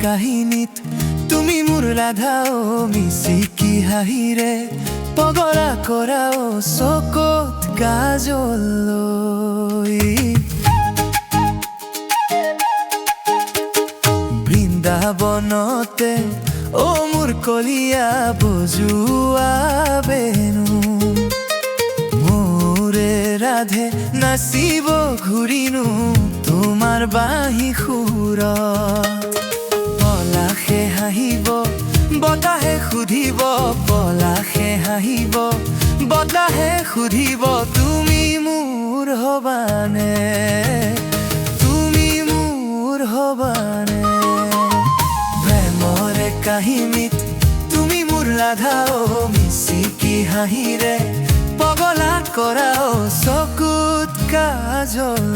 কাহিনীত তুমি মোৰ ৰাধা ও মিচিকি হাঁহিৰে পগলা কৰা ও চকুত কাজল লৈ বৃন্দাবনতে ও মোৰ কলিয়া বজোৱা বেনু মোৰে ৰাধে নাচিব ঘূৰিনো তোমাৰ বাঁহী সুৰত পলাশে হাঁহিব বতাহে সুধিব পলাশে হাঁহিব বতাহে সুধিব তুমি মোৰ হবানে তুমি মোৰ হবানে প্ৰেমৰে কাহিনীত তুমি মোৰ ৰাধা ও মিচিকি হাঁহিৰে পগলা কৰা ও চকুত কাজল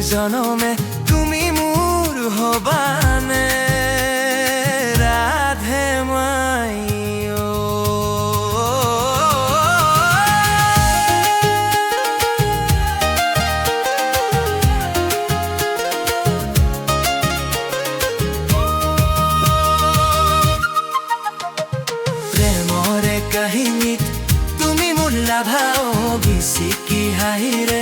জনমে তুমি মোৰ হবানে ৰাধে মাই ও প্ৰেমৰে কাহিনীত তুমি মোৰ ৰাধা ও মিচিকি হাঁহিৰে